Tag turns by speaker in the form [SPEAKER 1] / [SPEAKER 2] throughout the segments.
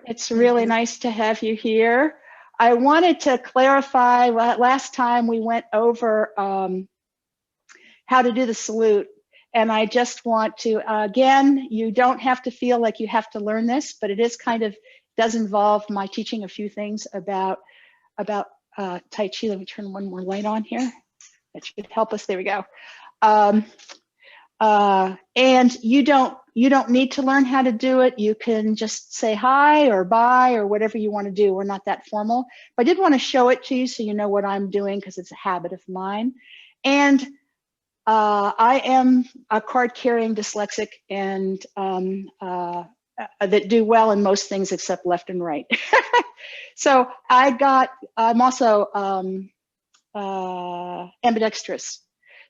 [SPEAKER 1] It's really nice to have you here. I wanted to clarify, last time we went over how to do the salute. And I just want to, again, you don't have to feel like you have to learn this, but it is does involve my teaching a few things about Tai Chi. Let me turn one more light on here. That should help us. There we go. And you don't need to learn how to do it. You can just say hi or bye or whatever you want to do. We're not that formal. But I did want to show it to you so you know what I'm doing, because it's a habit of mine. And I am a card-carrying dyslexic and that do well in most things except left and right. So I'm also ambidextrous.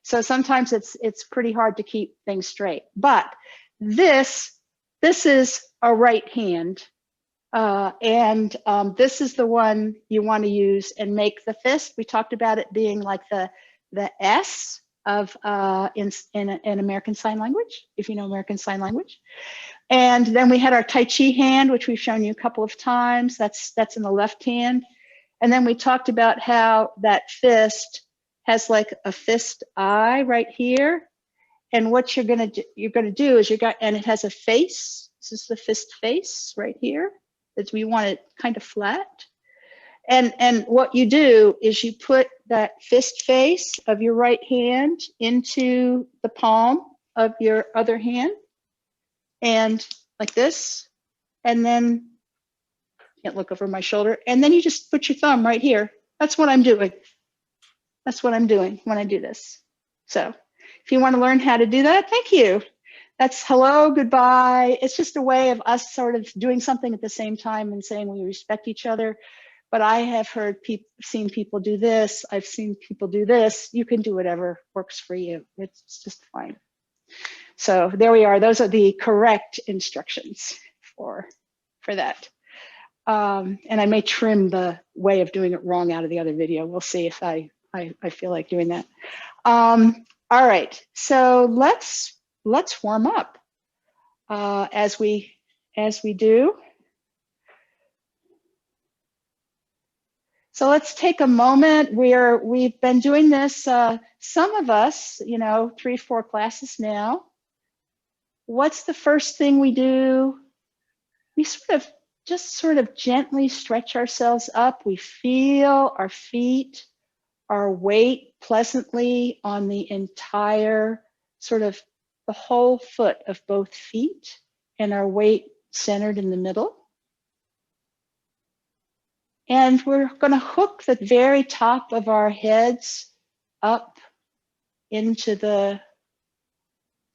[SPEAKER 1] So sometimes it's pretty hard to keep things straight. But this is a right hand. And this is the one you want to use and make the fist. We talked about it being like the S of in American Sign Language, if you know American Sign Language. And then we had our Tai Chi hand, which we've shown you a couple of times. That's in the left hand. And then we talked about how that fist has like a fist eye right here. And what you're gonna do is and it has a face. This is the fist face right here. We want it kind of flat. And what you do is you put that fist face of your right hand into the palm of your other hand, and like this, and then, can't look over my shoulder, and then you just put your thumb right here. That's what I'm doing. That's what I'm doing when I do this. So if you want to learn how to do that, thank you. That's hello, goodbye. It's just a way of us sort of doing something at the same time and saying we respect each other. But I have seen people do this. I've seen people do this. You can do whatever works for you. It's just fine. So there we are. Those are the correct instructions for that. And I may trim the way of doing it wrong out of the other video. We'll see if I feel like doing that. All right. So let's warm up as we do. So let's take a moment. We've been doing this, some of us, 3-4 classes now. What's the first thing we do? We sort of gently stretch ourselves up. We feel our feet, our weight pleasantly on the entire, sort of the whole foot of both feet, and our weight centered in the middle. And we're going to hook the very top of our heads up into the,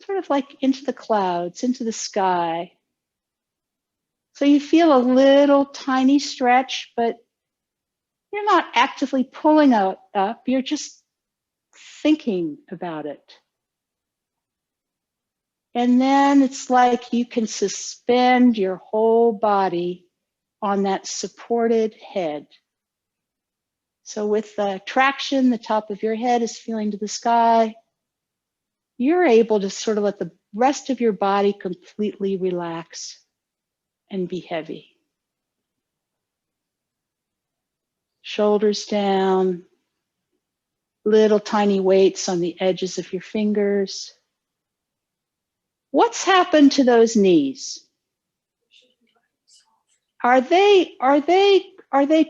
[SPEAKER 1] sort of like into the clouds, into the sky. So you feel a little tiny stretch, but you're not actively pulling out up, you're just thinking about it. And then it's like you can suspend your whole body on that supported head. So with the traction, the top of your head is feeling to the sky. You're able to sort of let the rest of your body completely relax and be heavy. Shoulders down, little tiny weights on the edges of your fingers. What's happened to those knees? Are they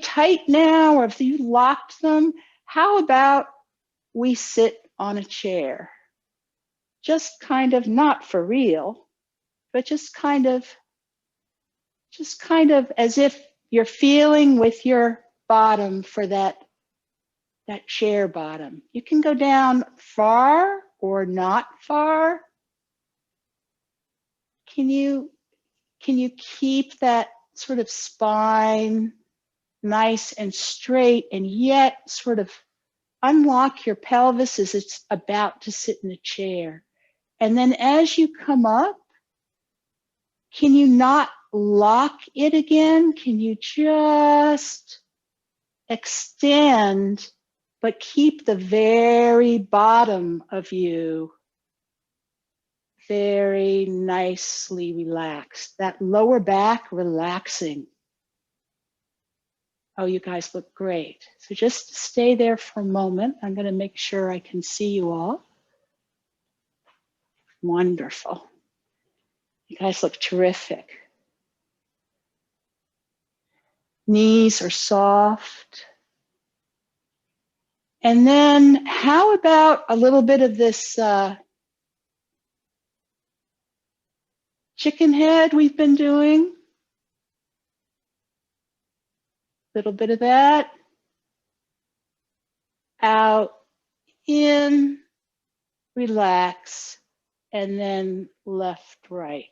[SPEAKER 1] tight now, or have you locked them? How about we sit on a chair? Just kind of, not for real, but just kind of as if you're feeling with your bottom for that chair bottom. You can go down far or not far. Can you keep that sort of spine nice and straight, and yet sort of unlock your pelvis as it's about to sit in a chair? And then as you come up, can you not lock it again? Can you just extend, but keep the very bottom of you very nicely relaxed? That lower back relaxing Oh, you guys look great. So just stay there for a moment. I'm going to make sure I can see you all. Wonderful. You guys look terrific. Knees are soft. And then how about a little bit of this chicken head we've been doing? A little bit of that. Out, in, relax, and then left, right.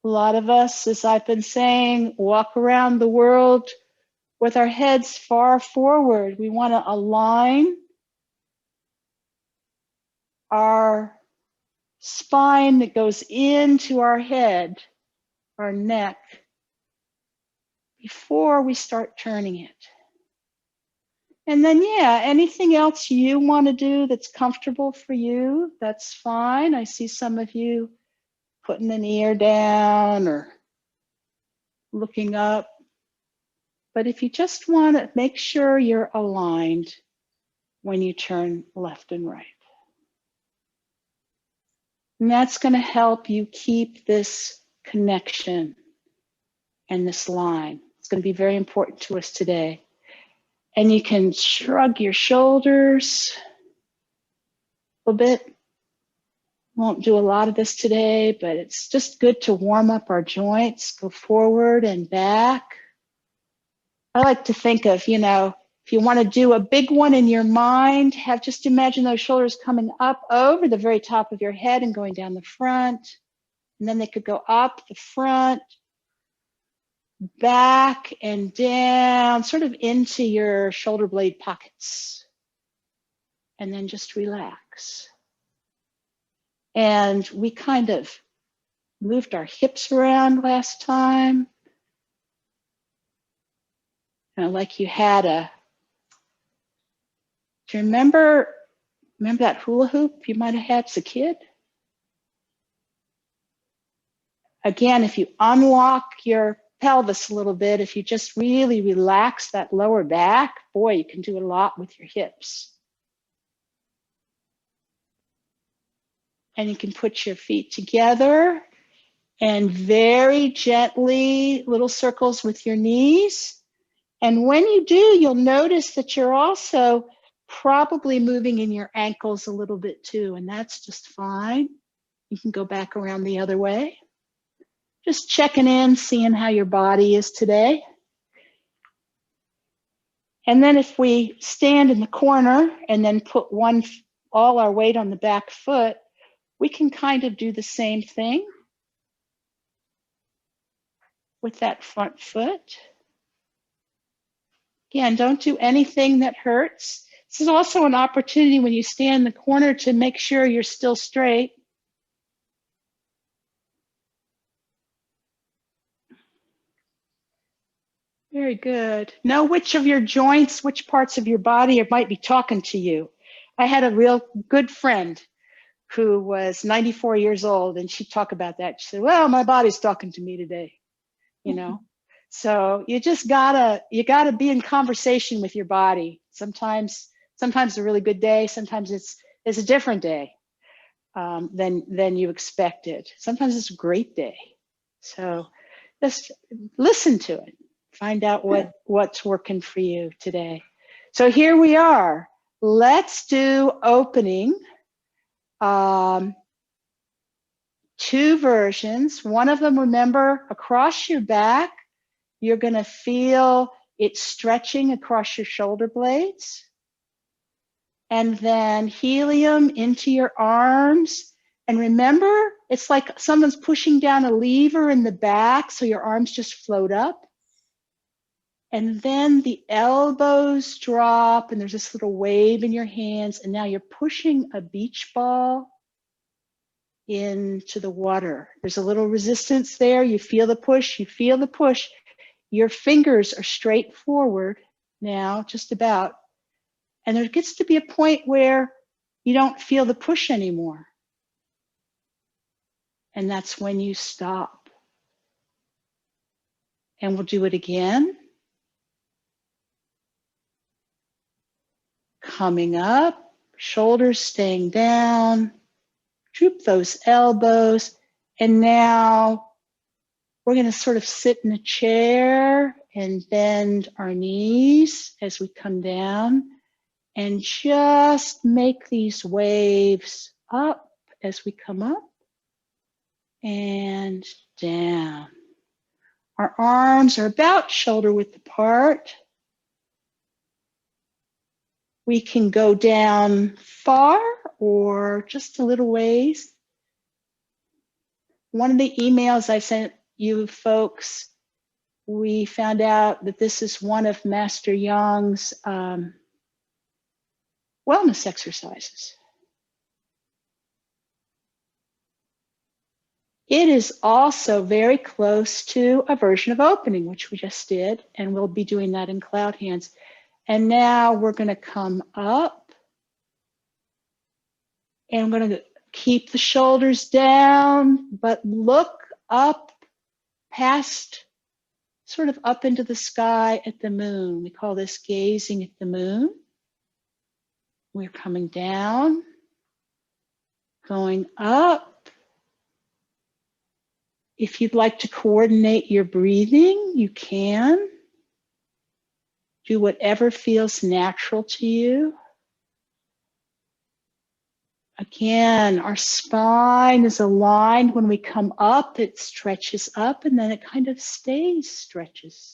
[SPEAKER 1] A lot of us, as I've been saying, walk around the world with our heads far forward. We want to align our spine that goes into our head, our neck, before we start turning it. And then, yeah, anything else you want to do that's comfortable for you, that's fine. I see some of you putting an ear down or looking up. But if you just want to make sure you're aligned when you turn left and right. And that's going to help you keep this connection and this line. It's going to be very important to us today. And you can shrug your shoulders a little bit. Won't do a lot of this today, but it's just good to warm up our joints, go forward and back. I like to think of, you know, if you want to do a big one in your mind, just imagine those shoulders coming up over the very top of your head and going down the front. And then they could go up the front, back and down, sort of into your shoulder blade pockets. And then just relax. And we kind of moved our hips around last time. Like you had do you remember that hula hoop you might have had as a kid? Again, if you unlock your pelvis a little bit, if you just really relax that lower back, boy, you can do a lot with your hips. And you can put your feet together and very gently, little circles with your knees. And when you do, you'll notice that you're also probably moving in your ankles a little bit too, and that's just fine. You can go back around the other way. Just checking in, seeing how your body is today. And then if we stand in the corner and then put all our weight on the back foot, we can kind of do the same thing with that front foot. Again, don't do anything that hurts. This is also an opportunity when you stand in the corner to make sure you're still straight. Very good. Know which of your joints, which parts of your body might be talking to you. I had a real good friend who was 94 years old, and she'd talk about that. She said, well, my body's talking to me today, you know. So you just gotta be in conversation with your body. Sometimes a really good day, sometimes it's a different day than you expected. Sometimes it's a great day. So just listen to it. Find out what's working for you today. So here we are. Let's do opening. Two versions. One of them, remember, across your back, you're going to feel it stretching across your shoulder blades. And then helium into your arms. And remember, it's like someone's pushing down a lever in the back, so your arms just float up. And then the elbows drop, and there's this little wave in your hands, and now you're pushing a beach ball into the water. There's a little resistance there. You feel the push, you feel the push. Your fingers are straight forward now, just about. And there gets to be a point where you don't feel the push anymore. And that's when you stop. And we'll do it again. Coming up, shoulders staying down, droop those elbows. And now we're going to sort of sit in a chair and bend our knees as we come down and just make these waves up as we come up and down. Our arms are about shoulder width apart. We can go down far or just a little ways. One of the emails I sent you folks, we found out that this is one of Master Young's wellness exercises. It is also very close to a version of opening, which we just did, and we'll be doing that in cloud hands. And now we're going to come up, and we're going to keep the shoulders down, but look up past, sort of up into the sky at the moon. We call this gazing at the moon. We're coming down, going up. If you'd like to coordinate your breathing, you can. Do whatever feels natural to you. Again, our spine is aligned. When we come up, it stretches up, and then it kind of stays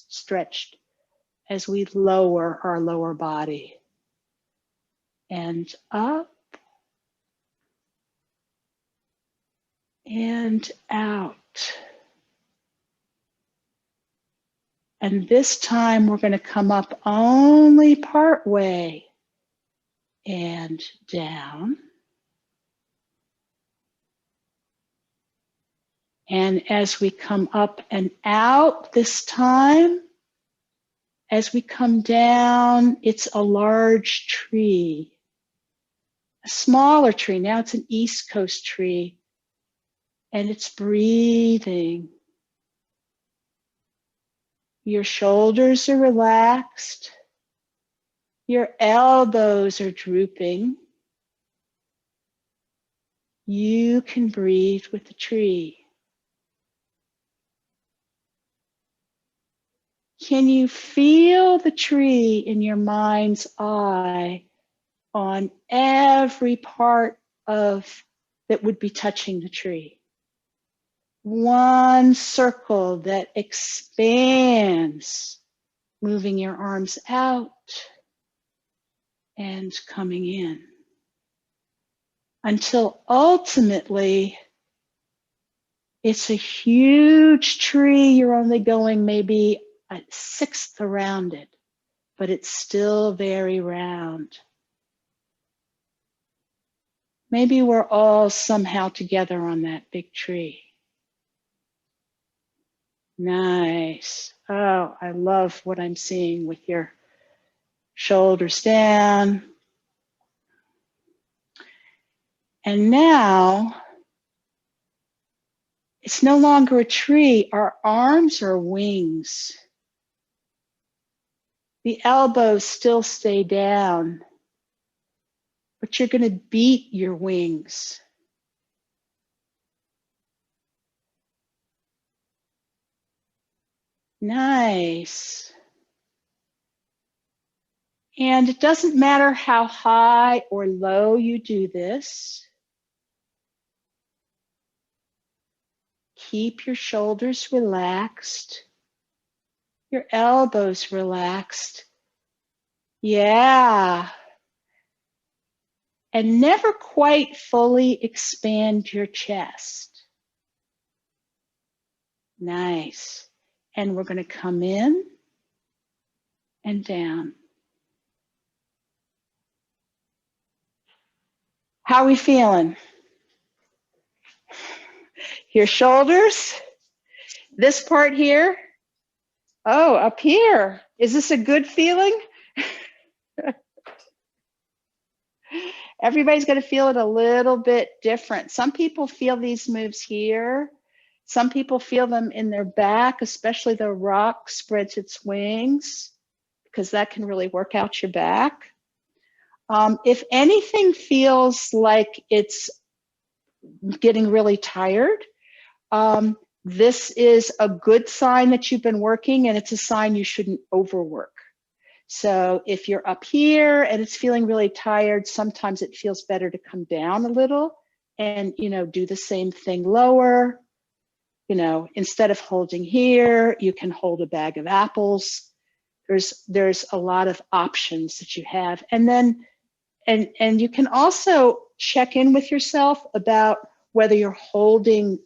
[SPEAKER 1] stretched as we lower our lower body. And up and out. And this time we're going to come up only part way and down. And as we come up and out this time, as we come down, it's a large tree, a smaller tree. Now it's an East Coast tree, and it's breathing. Your shoulders are relaxed. Your elbows are drooping. You can breathe with the tree. Can you feel the tree in your mind's eye on every part of that would be touching the tree? One circle that expands, moving your arms out and coming in, until ultimately it's a huge tree. You're only going maybe a sixth around it, but it's still very round. Maybe we're all somehow together on that big tree. Nice. Oh, I love what I'm seeing with your shoulders down. And now, it's no longer a tree. Our arms are wings. The elbows still stay down, but you're going to beat your wings. Nice. And it doesn't matter how high or low you do this. Keep your shoulders relaxed, your elbows relaxed. Yeah. And never quite fully expand your chest. Nice. And we're going to come in and down. How are we feeling? Your shoulders, this part here. Oh, up here. Is this a good feeling? Everybody's going to feel it a little bit different. Some people feel these moves here. Some people feel them in their back, especially the rock spreads its wings, because that can really work out your back. If anything feels like it's getting really tired, this is a good sign that you've been working, and it's a sign you shouldn't overwork. So if you're up here and it's feeling really tired, sometimes it feels better to come down a little and, do the same thing lower. Instead of holding here, you can hold a bag of apples. There's a lot of options that you have. And then, and you can also check in with yourself about whether you're holding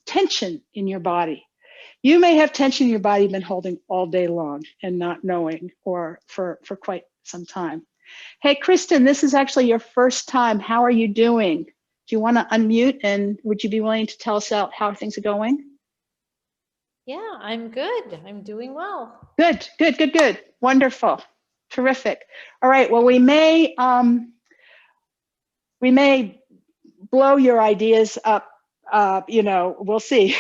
[SPEAKER 1] tension in your body. You may have tension in your body you've been holding all day long and not knowing, or for quite some time. Hey, Kristen, this is actually your first time. How are you doing? Do you want to unmute, and would you be willing to tell us out how things are going?
[SPEAKER 2] Yeah, I'm good. I'm doing well.
[SPEAKER 1] Good. Wonderful. Terrific. All right. Well, we may blow your ideas up. We'll see.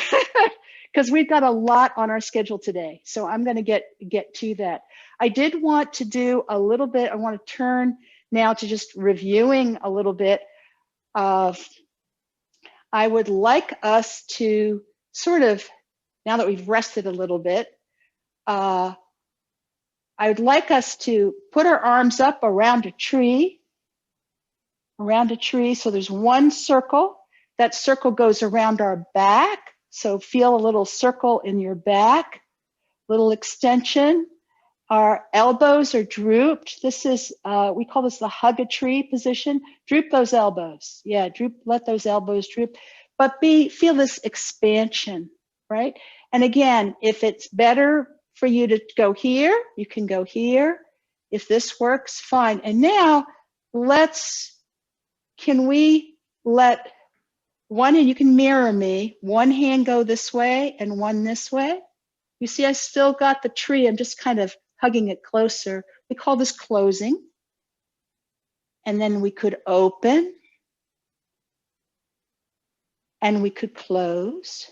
[SPEAKER 1] Because we've got a lot on our schedule today. So I'm going to get to that. I did want to do a little bit, I want to turn now to just reviewing a little bit of, I would like us to sort of, now that we've rested a little bit, I would like us to put our arms up around a tree. So there's one circle. That circle goes around our back. So feel a little circle in your back, little extension. Our elbows are drooped. This is, we call this the hug a tree position. Droop those elbows. Yeah, let those elbows droop. But feel this expansion, right? And again, if it's better for you to go here, you can go here. If this works, fine. And now can we let one, and you can mirror me, one hand go this way and one this way. You see, I still got the tree. I'm just kind of hugging it closer. We call this closing. And then we could open. And we could close.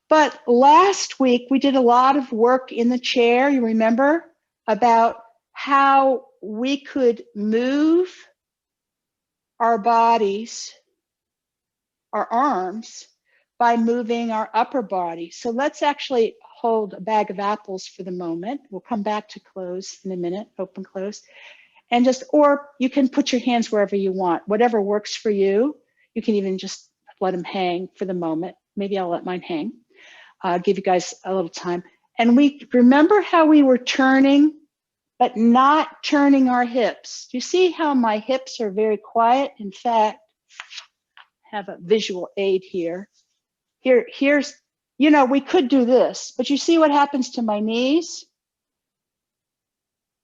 [SPEAKER 1] But last week, we did a lot of work in the chair, you remember, about how we could move our bodies, our arms, by moving our upper body. So let's actually hold a bag of apples for the moment. We'll come back to close in a minute, open, close. And or you can put your hands wherever you want, whatever works for you. You can even just let them hang for the moment. Maybe I'll let mine hang. Give you guys a little time. And we remember how we were turning, but not turning our hips. Do you see how my hips are very quiet? In fact, have a visual aid here. Here's, we could do this, but you see what happens to my knees?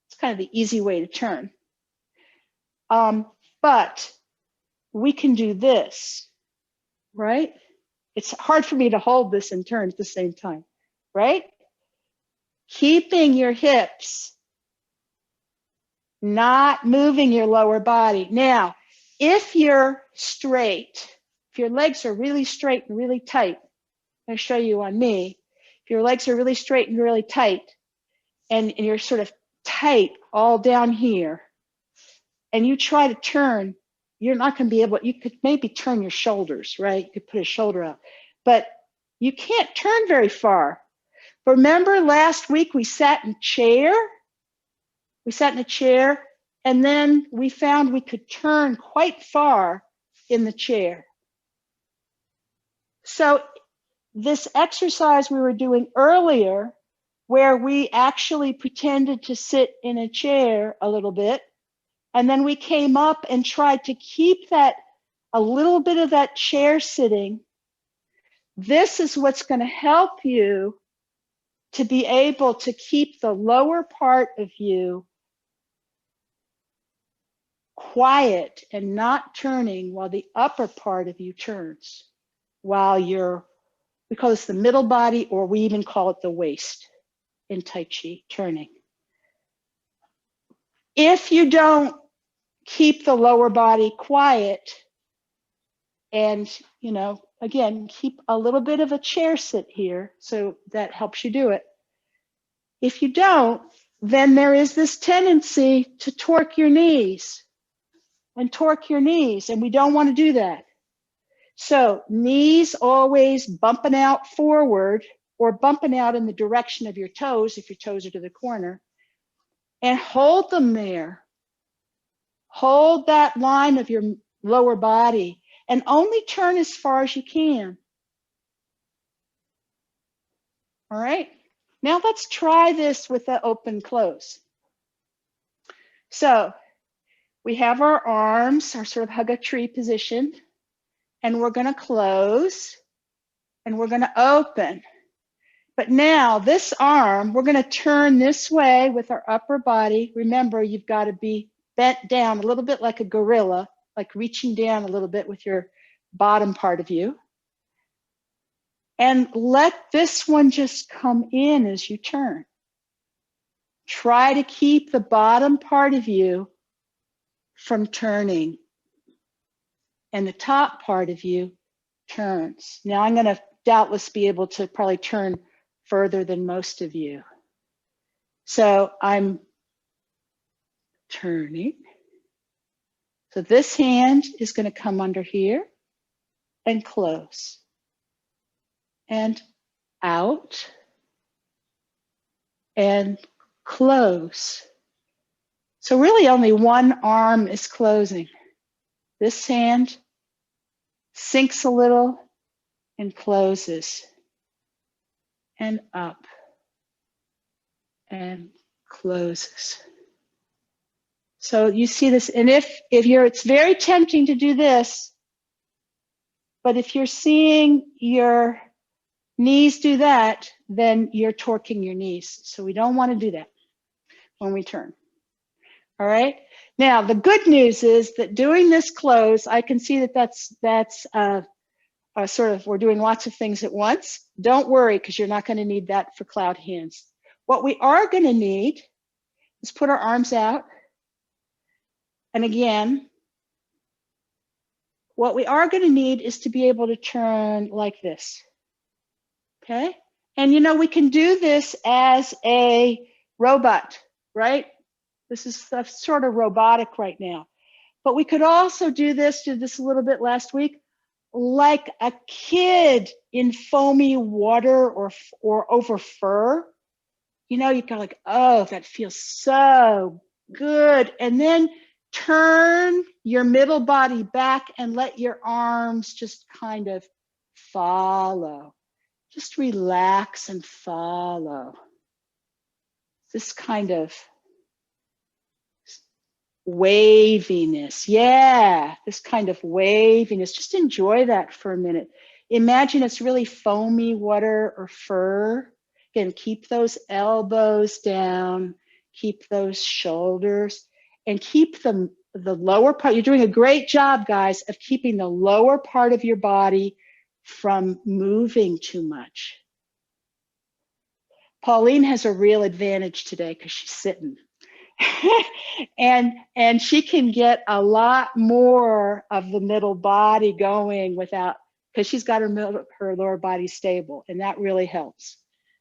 [SPEAKER 1] It's kind of the easy way to turn. But we can do this, right? It's hard for me to hold this and turn at the same time, right? Keeping your hips, not moving your lower body. Now, if you're straight, if your legs are really straight and really tight, I'm going to show you on me. If your legs are really straight and really tight, and you're sort of tight all down here, and you try to turn, you're not going to be able, you could maybe turn your shoulders, right? You could put a shoulder out, but you can't turn very far. Remember last week we sat in a chair? We sat in a chair, and then we found we could turn quite far in the chair. So this exercise we were doing earlier, where we actually pretended to sit in a chair a little bit, and then we came up and tried to keep that, a little bit of that chair sitting. This is what's going to help you to be able to keep the lower part of you quiet and not turning while the upper part of you turns. While we call this the middle body, or we even call it the waist in Tai Chi, turning. If you don't keep the lower body quiet and, Again, keep a little bit of a chair sit here, so that helps you do it. If you don't, then there is this tendency to torque your knees and torque your knees, and we don't want to do that. So knees always bumping out forward or bumping out in the direction of your toes if your toes are to the corner, and hold them there. Hold that line of your lower body and only turn as far as you can. All right, now let's try this with the open close. So we have our arms, our sort of hug a tree position, and we're going to close and we're going to open. But now this arm, we're going to turn this way with our upper body. Remember, you've got to be bent down a little bit like a gorilla, like reaching down a little bit with your bottom part of you. And let this one just come in as you turn. Try to keep the bottom part of you from turning, and the top part of you turns. Now I'm going to doubtless be able to probably turn further than most of you. So I'm turning. So this hand is going to come under here and close and out and close. So really only one arm is closing. This hand sinks a little and closes and up and closes. So you see this, and if you're, it's very tempting to do this, but if you're seeing your knees do that, then you're torquing your knees. So we don't want to do that when we turn. All right. Now the good news is that doing this close, I can see that that's sort of, we're doing lots of things at once. Don't worry, because you're not going to need that for cloud hands. What we are going to need is put our arms out. And again, what we are going to need is to be able to turn like this. Okay? And you know, we can do this as a robot, right? This is sort of robotic right now. But we could also did this a little bit last week, like a kid in foamy water or over fur. You know, you go like, oh, that feels so good. And then turn your middle body back and let your arms just kind of follow. Just relax and follow. This kind of waviness. Yeah, this kind of waviness. Just enjoy that for a minute. Imagine it's really foamy water or fur. Again, keep those elbows down, keep those shoulders, and keep the lower part. You're doing a great job, guys, of keeping the lower part of your body from moving too much. Pauline has a real advantage today because she's sitting. and she can get a lot more of the middle body going without, because she's got her lower body stable, and that really helps.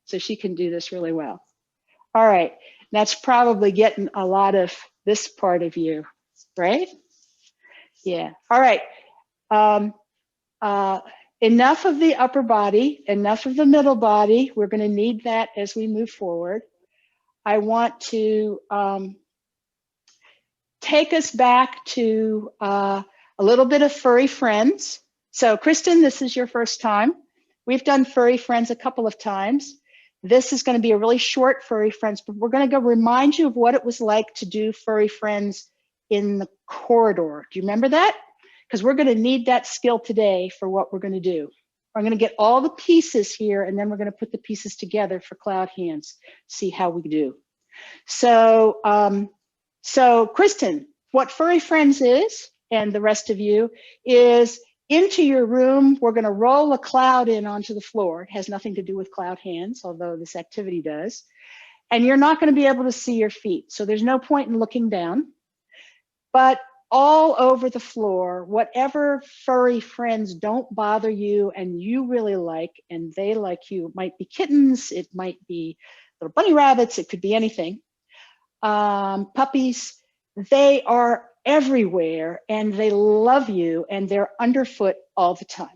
[SPEAKER 1] So she can do this really well. All right, that's probably getting a lot of this part of you, right? Yeah, all right. Enough of the upper body, enough of the middle body. We're gonna need that as we move forward. I want to take us back to a little bit of furry friends. So Kristen, this is your first time. We've done furry friends a couple of times. This is going to be a really short furry friends, but we're going to go remind you of what it was like to do furry friends in the corridor. Do you remember that? Because we're going to need that skill today for what we're going to do. I'm going to get all the pieces here, and then we're going to put the pieces together for cloud hands, see how we do. So, so Kristen, what Furry Friends is, and the rest of you, is into your room, we're going to roll a cloud in onto the floor. It has nothing to do with cloud hands, although this activity does. And you're not going to be able to see your feet, so there's no point in looking down. But all over the floor. Whatever furry friends don't bother you and you really like, and they like you, it might be kittens, it might be little bunny rabbits, it could be anything. Puppies, they are everywhere and they love you and they're underfoot all the time.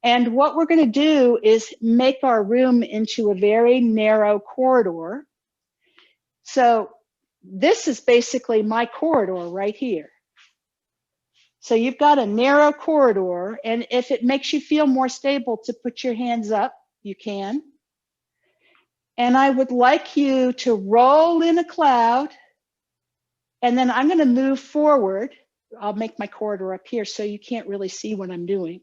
[SPEAKER 1] And what we're going to do is make our room into a very narrow corridor. So this is basically my corridor right here. So you've got a narrow corridor, and if it makes you feel more stable to put your hands up, you can. And I would like you to roll in a cloud, and then I'm going to move forward. I'll make my corridor up here so you can't really see what I'm doing.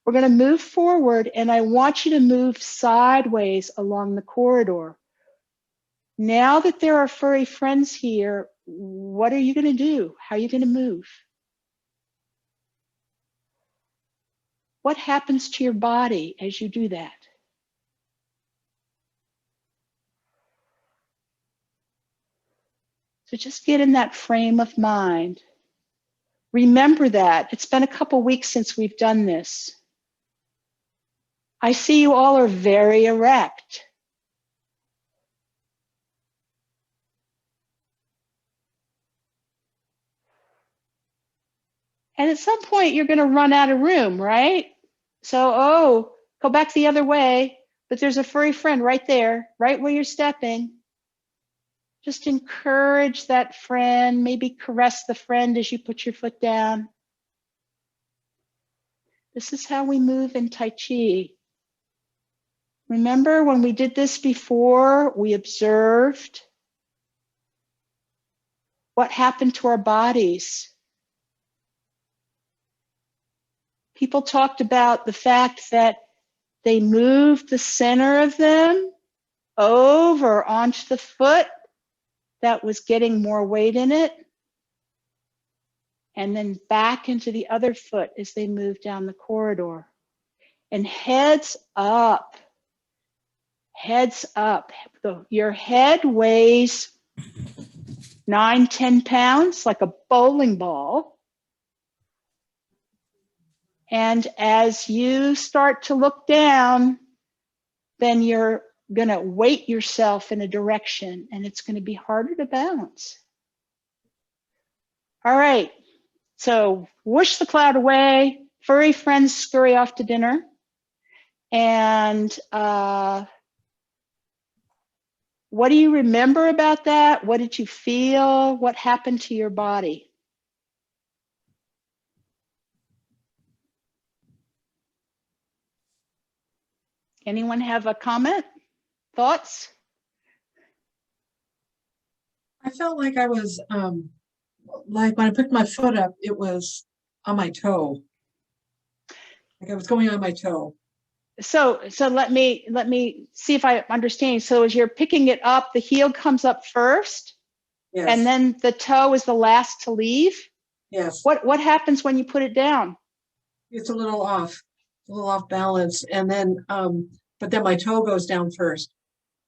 [SPEAKER 1] We're going to move forward, and I want you to move sideways along the corridor. Now that there are furry friends here, what are you going to do? How are you going to move? What happens to your body as you do that? So just get in that frame of mind. Remember that. It's been a couple weeks since we've done this. I see you all are very erect. And at some point, you're going to run out of room, right? So, go back the other way. But there's a furry friend right there, right where you're stepping. Just encourage that friend, maybe caress the friend as you put your foot down. This is how we move in Tai Chi. Remember when we did this before, we observed what happened to our bodies. People talked about the fact that they moved the center of them over onto the foot that was getting more weight in it, and then back into the other foot as they moved down the corridor. And heads up, heads up. Your head weighs 9-10 pounds, like a bowling ball. And as you start to look down, then you're going to weight yourself in a direction, and it's going to be harder to balance. All right, so whoosh the cloud away. Furry friends scurry off to dinner. And what do you remember about that? What did you feel? What happened to your body? Anyone have a comment? Thoughts?
[SPEAKER 3] I felt like I was, like when I picked my foot up, it was on my toe. Like I was going on my toe.
[SPEAKER 1] So let me see if I understand. So as you're picking it up, the heel comes up first,
[SPEAKER 3] Yes.
[SPEAKER 1] and then the toe is the last to leave.
[SPEAKER 3] Yes.
[SPEAKER 1] What happens when you put it down?
[SPEAKER 3] It's a little off balance. And then, but then my toe goes down first.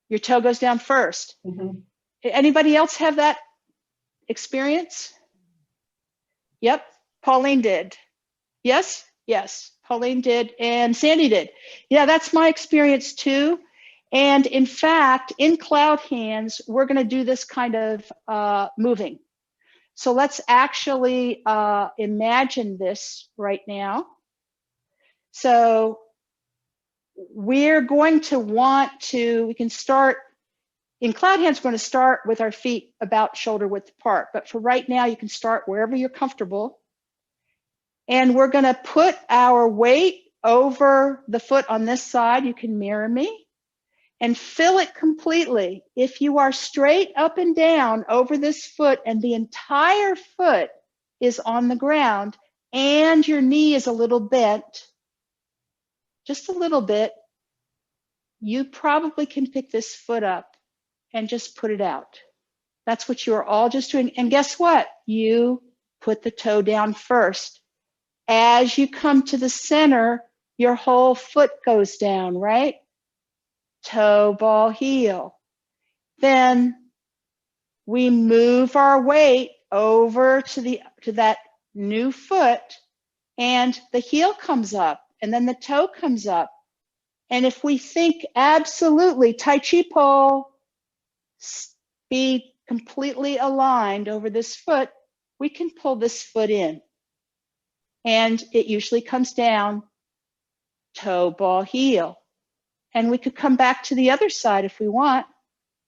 [SPEAKER 1] Your toe goes down first.
[SPEAKER 3] Mm-hmm.
[SPEAKER 1] Anybody else have that experience? Yep, Pauline did. Yes, Pauline did, and Sandy did. Yeah, that's my experience too. And in fact, in Cloud Hands, we're going to do this kind of moving. So let's actually imagine this right now. So we're going to we can start, in Cloud Hands, we're going to start with our feet about shoulder width apart. But for right now, you can start wherever you're comfortable. And we're going to put our weight over the foot on this side. You can mirror me and fill it completely. If you are straight up and down over this foot and the entire foot is on the ground and your knee is a little bent, just a little bit, you probably can pick this foot up and just put it out. That's what you're all just doing. And guess what? You put the toe down first. As you come to the center, your whole foot goes down, right? Toe, ball, heel. Then we move our weight over to that new foot, and the heel comes up, and then the toe comes up. And if we think absolutely Tai Chi pole, be completely aligned over this foot, we can pull this foot in. And it usually comes down, toe, ball, heel. And we could come back to the other side if we want.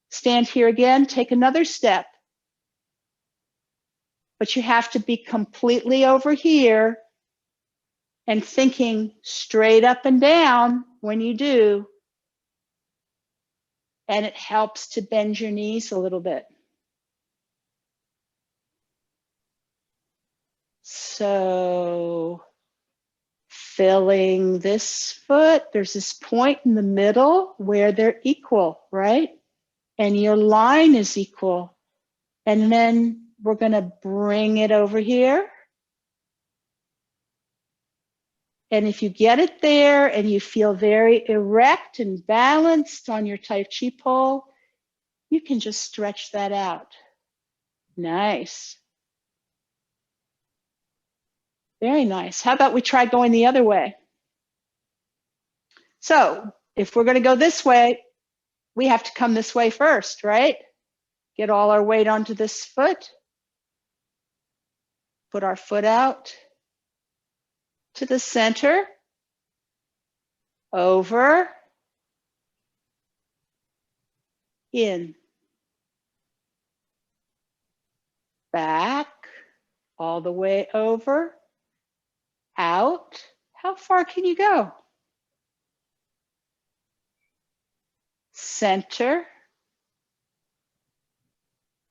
[SPEAKER 1] Stand here again, take another step. But you have to be completely over here and thinking straight up and down when you do. And it helps to bend your knees a little bit. So filling this foot, there's this point in the middle where they're equal, right? And your line is equal. And then we're going to bring it over here. And if you get it there and you feel very erect and balanced on your Tai Chi pole, you can just stretch that out. Nice. Very nice. How about we try going the other way? So if we're going to go this way, we have to come this way first, right? Get all our weight onto this foot. Put our foot out to the center, over, in, back, all the way over, out. How far can you go? Center,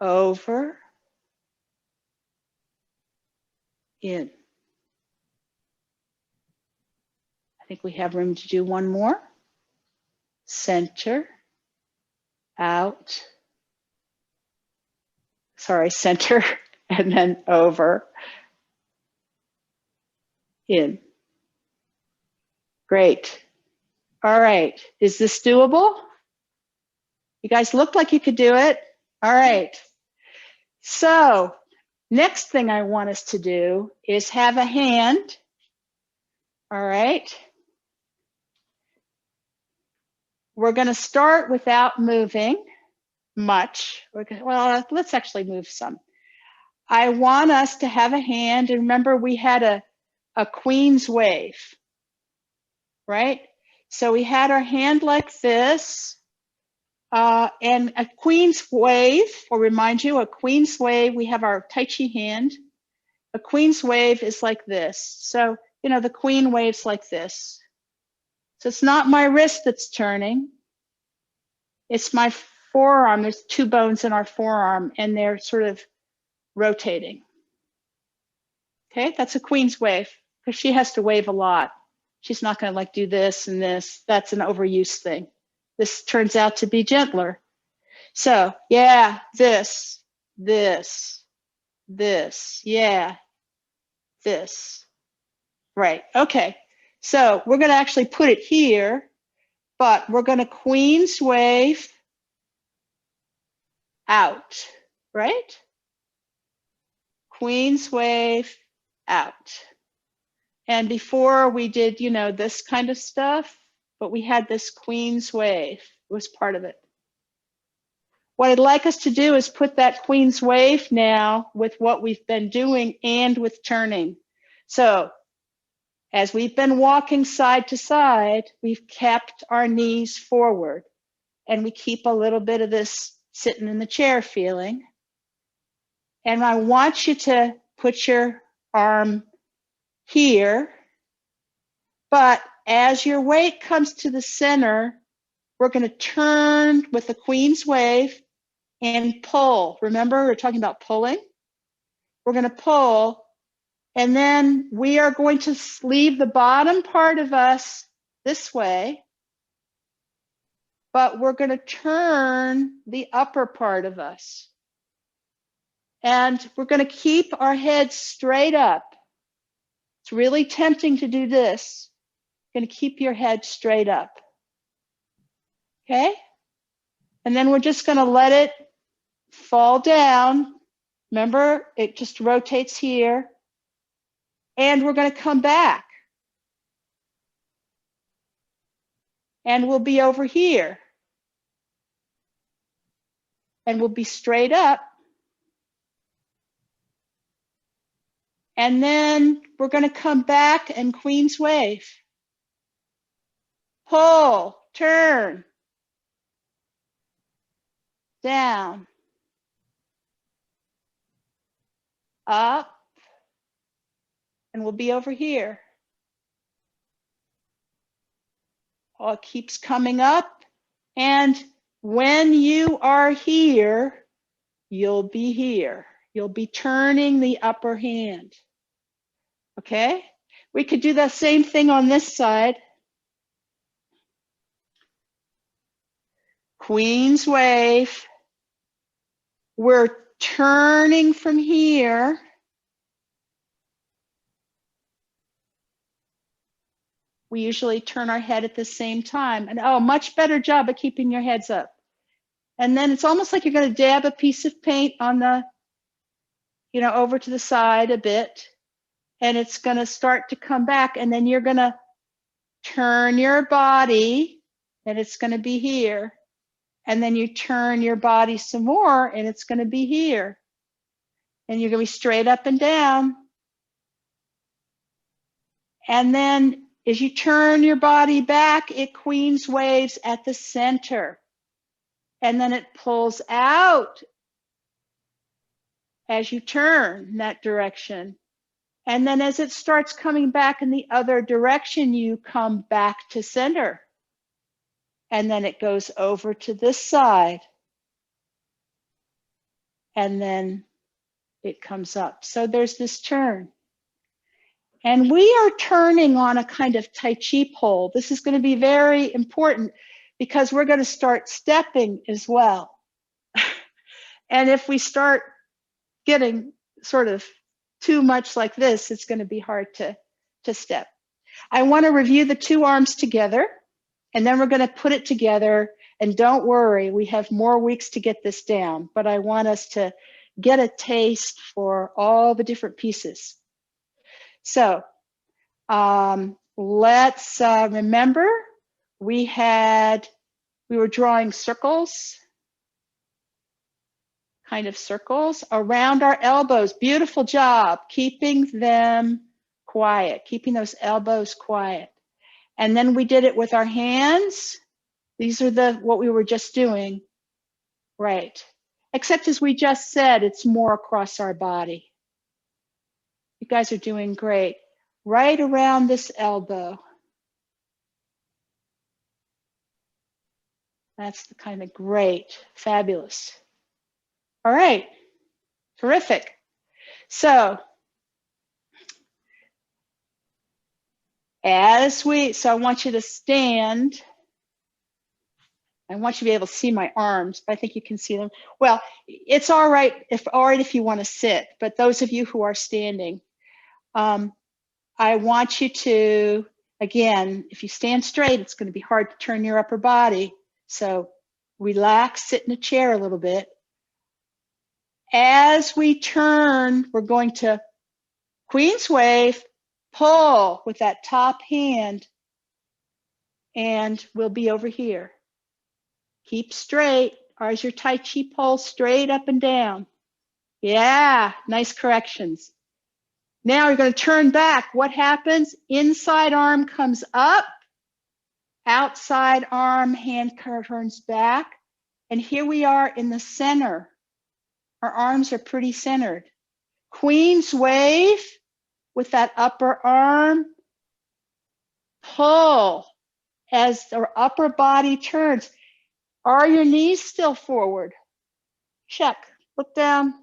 [SPEAKER 1] over, in. I think we have room to do one more. Center, out, sorry, center, and then over, in. Great. All right, is this doable? You guys look like you could do it. All right. So next thing I want us to do is have a hand. All right. We're going to start without moving much. Well, let's actually move some. I want us to have a hand, and remember we had a queen's wave, right? So we had our hand like this, and a queen's wave, I'll remind you, a queen's wave, we have our Tai Chi hand. A queen's wave is like this. So, you know, the queen waves like this. So it's not my wrist that's turning. It's my forearm. There's two bones in our forearm, and they're sort of rotating. Okay, that's a queen's wave because she has to wave a lot. She's not going to like do this and this. That's an overuse thing. This turns out to be gentler. So yeah, this, yeah, this. Right, okay. So we're going to actually put it here, but we're going to queen's wave out, right? Queen's wave out. And before we did, you know, this kind of stuff, but we had this queen's wave. It was part of it. What I'd like us to do is put that queen's wave now with what we've been doing and with turning. So as we've been walking side to side, we've kept our knees forward, and we keep a little bit of this sitting in the chair feeling. And I want you to put your arm here, but as your weight comes to the center, we're going to turn with the queen's wave and pull. Remember, we're talking about pulling. We're going to pull, and then we are going to leave the bottom part of us this way, but we're going to turn the upper part of us. And we're going to keep our head straight up. It's really tempting to do this. You're going to keep your head straight up. Okay? And then we're just going to let it fall down Remember, it just rotates here. And we're going to come back. And we'll be over here. And we'll be straight up. And then we're going to come back and Queen's wave. Pull, turn, down, up, and we'll be over here. Oh, it keeps coming up. And when you are here, you'll be here. You'll be turning the upper hand. Okay? We could do the same thing on this side. Queen's wave. We're turning from here. We usually turn our head at the same time. And oh, much better job of keeping your heads up. And then it's almost like you're going to dab a piece of paint on the, over to the side a bit. And it's going to start to come back. And then you're going to turn your body, and it's going to be here. And then you turn your body some more, and it's going to be here. And you're going to be straight up and down. And then as you turn your body back, it Queen's waves at the center. And then it pulls out as you turn that direction. And then as it starts coming back in the other direction, you come back to center. And then it goes over to this side. And then it comes up. So there's this turn. And we are turning on a kind of Tai Chi pole. This is going to be very important because we're going to start stepping as well. And if we start getting sort of too much like this, it's going to be hard to step. I want to review the two arms together, and then we're going to put it together. And don't worry, we have more weeks to get this down, but I want us to get a taste for all the different pieces. So let's remember we were drawing circles, kind of circles around our elbows. Beautiful job, keeping them quiet, keeping those elbows quiet. And then we did it with our hands. These are what we were just doing, right? Except as we just said, it's more across our body. You guys are doing great. Right around this elbow. That's the kind of great, fabulous. All right, terrific. So I want you to stand. I want you to be able to see my arms, but I think you can see them. Well, it's all right if you want to sit, but those of you who are standing, I want you to, again, if you stand straight, it's going to be hard to turn your upper body. So relax, sit in a chair a little bit. As we turn, we're going to Queen's wave, pull with that top hand, and we'll be over here. Keep straight, or as your Tai Chi pole, straight up and down. Yeah, nice corrections. Now you're going to turn back. What happens? Inside arm comes up, outside arm, hand turns back. And here we are in the center. Our arms are pretty centered. Queen's wave with that upper arm. Pull as the upper body turns. Are your knees still forward? Check. Look down.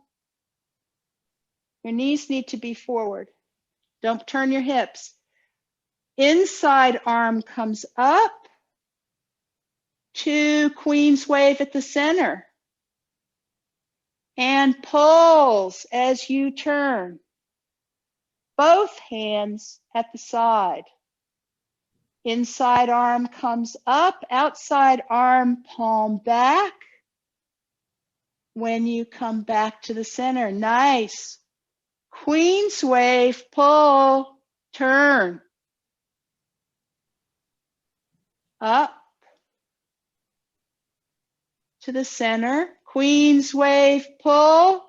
[SPEAKER 1] Your knees need to be forward. Don't turn your hips. Inside arm comes up to Queen's wave at the center and pulls as you turn. Both hands at the side. Inside arm comes up, outside arm palm back. when you come back to the center. Nice. Queen's wave, pull, turn. Up to the center. Queen's wave, pull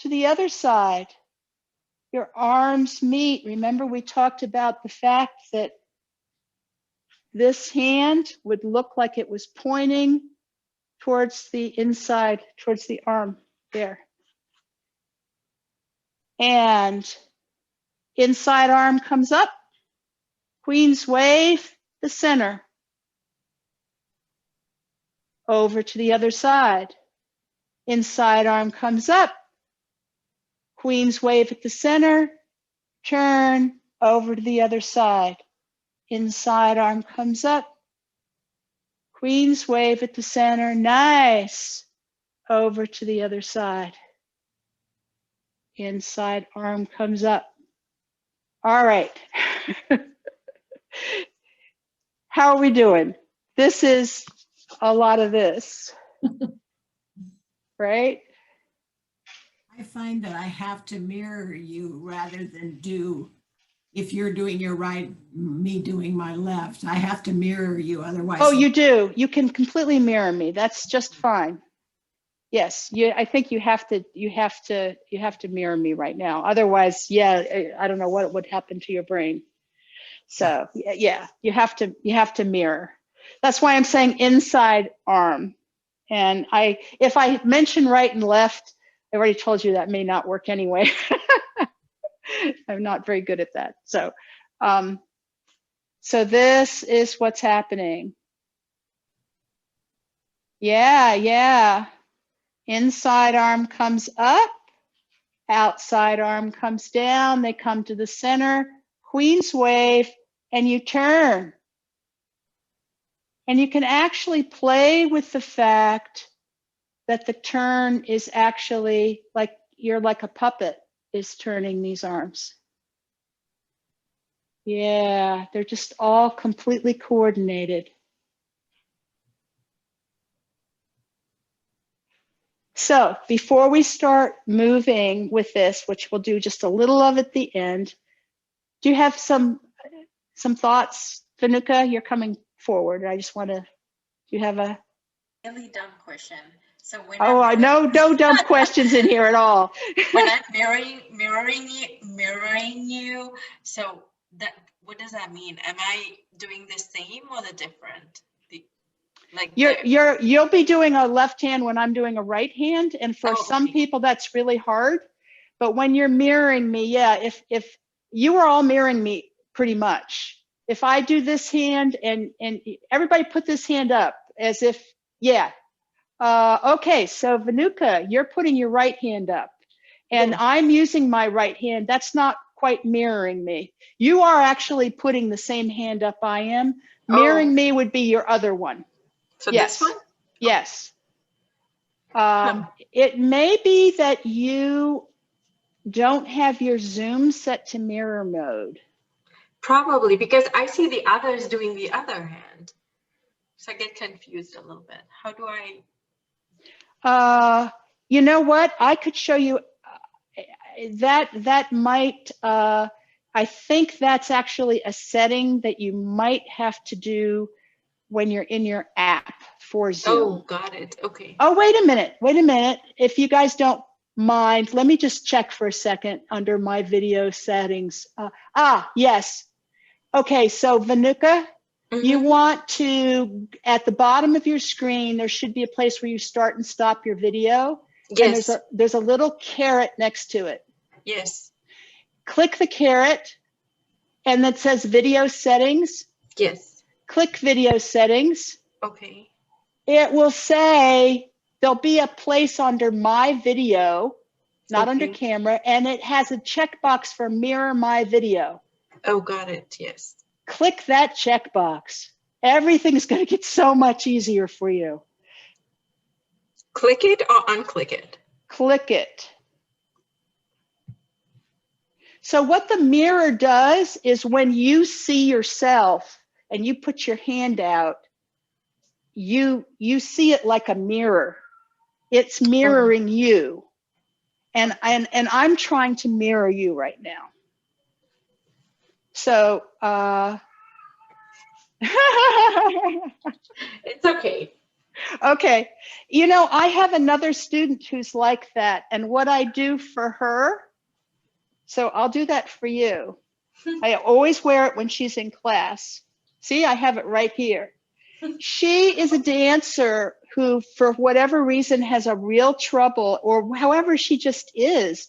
[SPEAKER 1] to the other side. Your arms meet. Remember, we talked about the fact that this hand would look like it was pointing towards the inside, towards the arm there. And inside arm comes up. Queen's wave, the center. Over to the other side. Inside arm comes up. Queen's wave at the center. Turn over to the other side. Inside arm comes up. Queen's wave at the center. Nice. Over to the other side. Inside arm comes up. All right. How are we doing? This is a lot of this, right?
[SPEAKER 4] I find that I have to mirror you rather than do, if you're doing your right, me doing my left, I have to mirror you, otherwise.
[SPEAKER 1] Oh, you do. You can completely mirror me. That's just fine. Yes, I think you have to mirror me right now. Otherwise, yeah, I don't know what would happen to your brain. So yeah, you have to mirror. That's why I'm saying inside arm. And if I mention right and left, I already told you that may not work anyway. I'm not very good at that. So, so this is what's happening. Yeah. Inside arm comes up, outside arm comes down. They come to the center, Queen's wave, and you turn. And you can actually play with the fact that the turn is actually like you're like a puppet is turning these arms. Yeah, they're just all completely coordinated. So before we start moving with this, which we'll do just a little of at the end, do you have some thoughts? Vanuka, you're coming forward. I just want to, do you have a?
[SPEAKER 5] Really dumb question. So when
[SPEAKER 1] Oh, no dumb questions in here at all.
[SPEAKER 5] when I'm mirroring you, so that what does that mean? Am I doing the same or the different? Like
[SPEAKER 1] you'll be doing a left hand when I'm doing a right hand, and for some people that's really hard. But when you're mirroring me, yeah, if you are all mirroring me pretty much. If I do this hand and everybody put this hand up as if, yeah. Okay, so Vanuka, you're putting your right hand up, and I'm using my right hand. That's not quite mirroring me. You are actually putting the same hand up I am. Mirroring me would be your other one.
[SPEAKER 5] So
[SPEAKER 1] yes.
[SPEAKER 5] This one?
[SPEAKER 1] Yes. It may be that you don't have your Zoom set to mirror mode.
[SPEAKER 5] Probably, because I see the others doing the other hand. So I get confused a little bit. How do I?
[SPEAKER 1] You know what? I could show you that might, I think that's actually a setting that you might have to do when you're in your app for Zoom.
[SPEAKER 5] Oh, got it. Okay.
[SPEAKER 1] Oh, wait a minute. If you guys don't mind, let me just check for a second under my video settings. Yes. Okay, so Vanuka, you want to, at the bottom of your screen, there should be a place where you start and stop your video.
[SPEAKER 5] Yes.
[SPEAKER 1] And there's a little caret next to it.
[SPEAKER 5] Yes.
[SPEAKER 1] Click the caret, and that says video settings.
[SPEAKER 5] Yes.
[SPEAKER 1] Click video settings.
[SPEAKER 5] Okay.
[SPEAKER 1] It will say, there'll be a place under my video, not under camera, and it has a checkbox for mirror my video.
[SPEAKER 5] Oh, got it. Yes.
[SPEAKER 1] Click that checkbox. Everything's going to get so much easier for you.
[SPEAKER 5] Click it or unclick it?
[SPEAKER 1] Click it. So what the mirror does is when you see yourself and you put your hand out, you see it like a mirror. It's mirroring you. And I'm trying to mirror you right now. So,
[SPEAKER 5] It's okay.
[SPEAKER 1] okay. You know, I have another student who's like that. And what I do for her, so I'll do that for you. I always wear it when she's in class. See, I have it right here. She is a dancer who, for whatever reason, has a real trouble, or however she just is.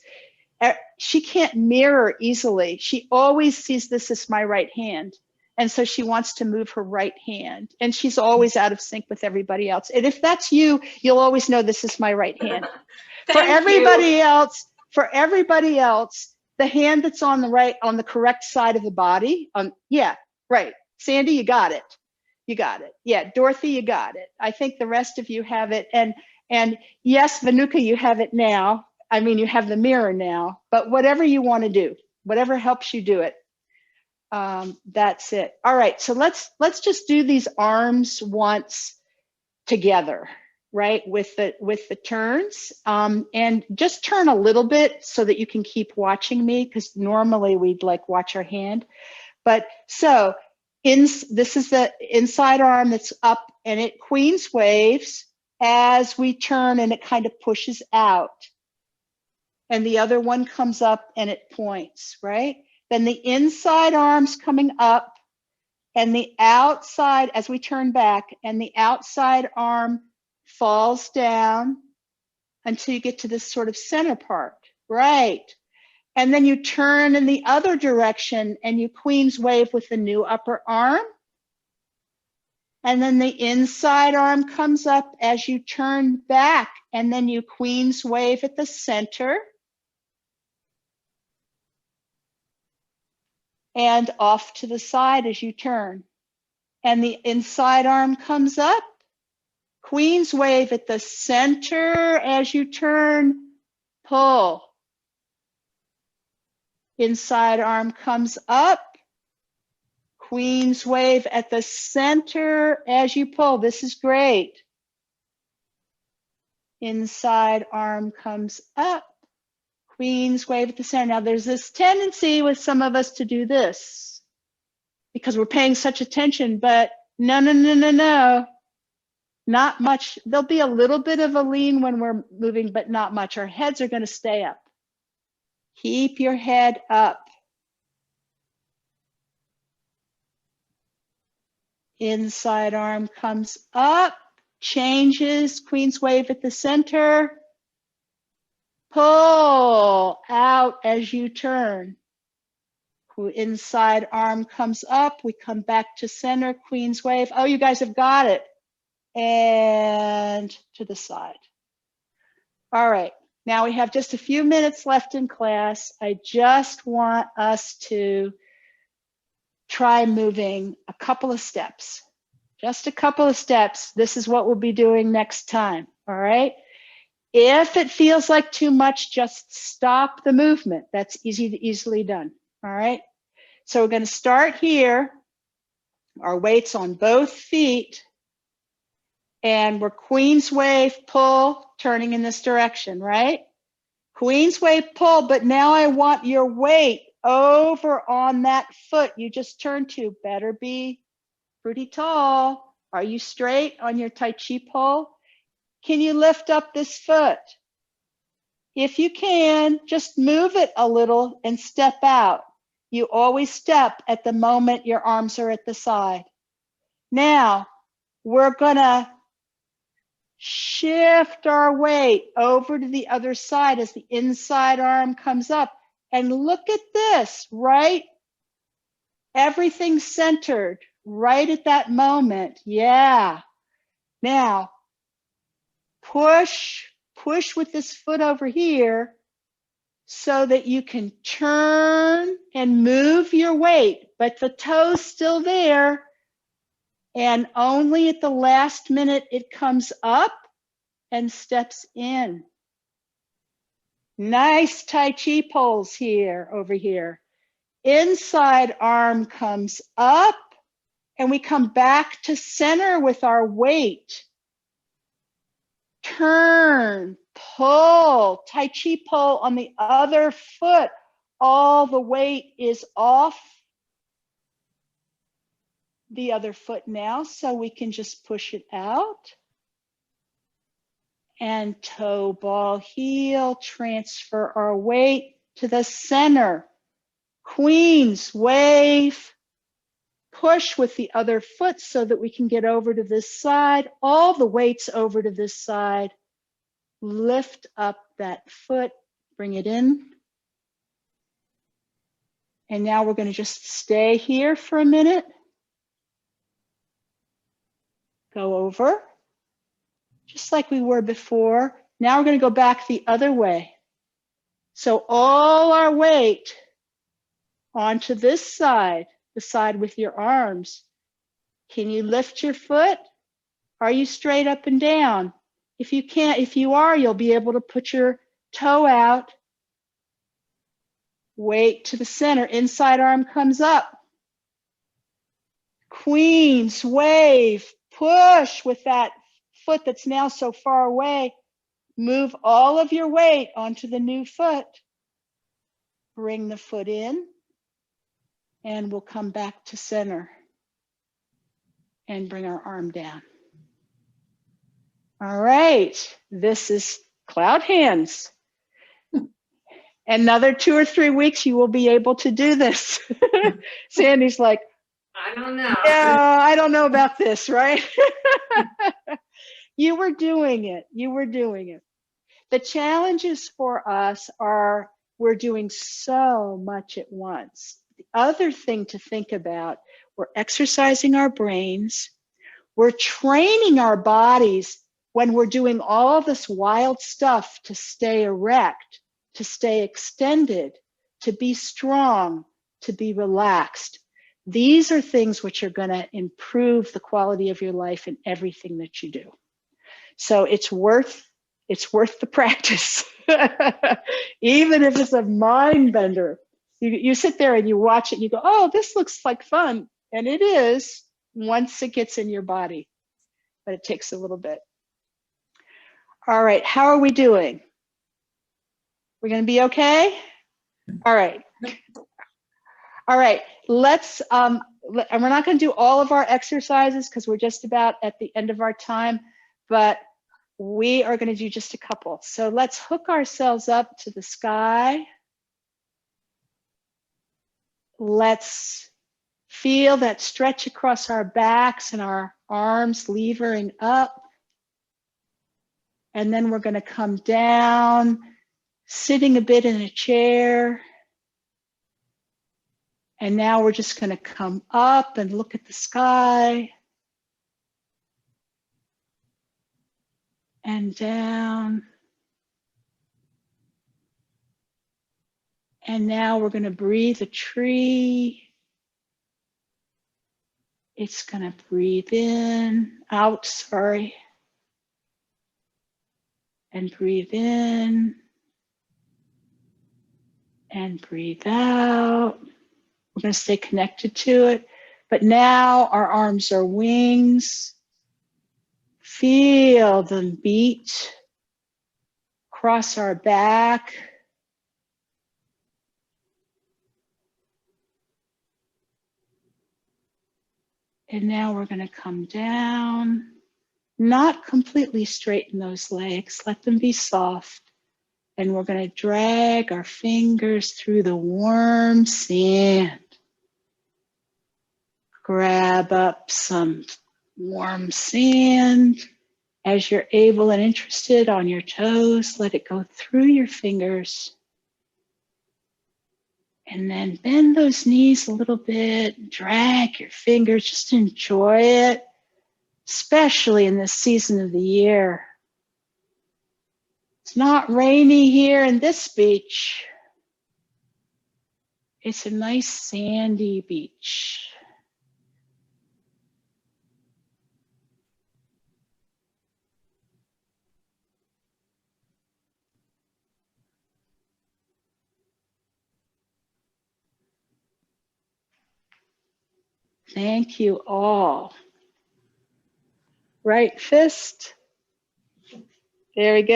[SPEAKER 1] She can't mirror easily. She always sees this as my right hand. And so she wants to move her right hand. And she's always out of sync with everybody else. And if that's you, you'll always know this is my right hand. For
[SPEAKER 5] Thank
[SPEAKER 1] everybody
[SPEAKER 5] you.
[SPEAKER 1] else, the hand that's on the right, on the correct side of the body, yeah, right. Sandy, you got it. You got it. Yeah, Dorothy, you got it. I think the rest of you have it. And yes, Vanuka, you have it now. I mean, you have the mirror now, but whatever you want to do, whatever helps you do it. That's it. All right, so let's just do these arms once together, right? With the turns, and just turn a little bit so that you can keep watching me, because normally we'd like watch our hand. But so this is the inside arm that's up, and it queen's waves as we turn, and it kind of pushes out. And the other one comes up and it points, right? Then the inside arm's coming up, and the outside, as we turn back, and the outside arm falls down until you get to this sort of center part, right? And then you turn in the other direction and you queen's wave with the new upper arm. And then the inside arm comes up as you turn back, and then you queen's wave at the center. And off to the side as you turn. And the inside arm comes up, queen's wave at the center as you turn, pull. Inside arm comes up, queen's wave at the center as you pull. This is great. Inside arm comes up, queen's wave at the center. Now there's this tendency with some of us to do this because we're paying such attention, but no. Not much. There'll be a little bit of a lean when we're moving, but not much. Our heads are going to stay up. Keep your head up. Inside arm comes up, changes, queen's wave at the center. Pull out as you turn. Inside arm comes up, we come back to center, queen's wave. Oh, you guys have got it. And to the side. All right, now we have just a few minutes left in class. I just want us to try moving a couple of steps. Just a couple of steps. This is what we'll be doing next time, all right? If it feels like too much, just stop the movement. That's easily done, all right? So we're going to start here. Our weight's on both feet. And we're queen's wave, pull, turning in this direction, right? Queen's wave, pull, but now I want your weight over on that foot you just turned to. Better be pretty tall. Are you straight on your Tai Chi pole? Can you lift up this foot? If you can, just move it a little and step out. You always step at the moment your arms are at the side. Now, we're gonna shift our weight over to the other side as the inside arm comes up. And look at this, right? Everything's centered right at that moment. Yeah. Now, push with this foot over here so that you can turn and move your weight, but the toe's still there. And only at the last minute it comes up and steps in. Nice Tai Chi pulls here, over here. Inside arm comes up, and we come back to center with our weight. turn, pull, Tai Chi pull on the other foot. All the weight is off the other foot now, so we can just push it out. And toe, ball, heel, transfer our weight to the center. Queens, wave, push with the other foot so that we can get over to this side. All the weight's over to this side. Lift up that foot, bring it in. And now we're going to just stay here for a minute. Go over, just like we were before. Now we're going to go back the other way. So all our weight onto this side, the side with your arms. Can you lift your foot? Are you straight up and down? If you can't, if you are, you'll be able to put your toe out. Weight to the center, inside arm comes up. Queens, wave, push with that foot that's now so far away. Move all of your weight onto the new foot. Bring the foot in, and we'll come back to center and bring our arm down. All right, this is cloud hands. Another 2 or 3 weeks, you will be able to do this. Sandy's like,
[SPEAKER 2] I don't know.
[SPEAKER 1] yeah, I don't know about this, right? You were doing it. You were doing it. The challenges for us are we're doing so much at once. The other thing to think about, we're exercising our brains. We're training our bodies when we're doing all this wild stuff to stay erect, to stay extended, to be strong, to be relaxed. These are things which are going to improve the quality of your life in everything that you do. So it's worth the practice. Even if it's a mind bender. You sit there and you watch it and you go, oh, this looks like fun. And it is once it gets in your body, but it takes a little bit. All right, how are we doing? We're going to be okay? All right. All right, let's, and we're not going to do all of our exercises because we're just about at the end of our time, but we are going to do just a couple. So let's hook ourselves up to the sky. Let's feel that stretch across our backs and our arms levering up. And then we're going to come down, sitting a bit in a chair. And now we're just going to come up and look at the sky. And down. And now we're going to breathe a tree. It's going to breathe out, and breathe in, and breathe out. We're going to stay connected to it. But now our arms are wings. Feel them beat across our back. And now we're going to come down, not completely straighten those legs, let them be soft. And we're going to drag our fingers through the warm sand. Grab up some warm sand. As you're able and interested on your toes, let it go through your fingers. And then bend those knees a little bit, drag your fingers, just enjoy it, especially in this season of the year. It's not rainy here in this beach. It's a nice sandy beach. Thank you all. Right fist. Very good.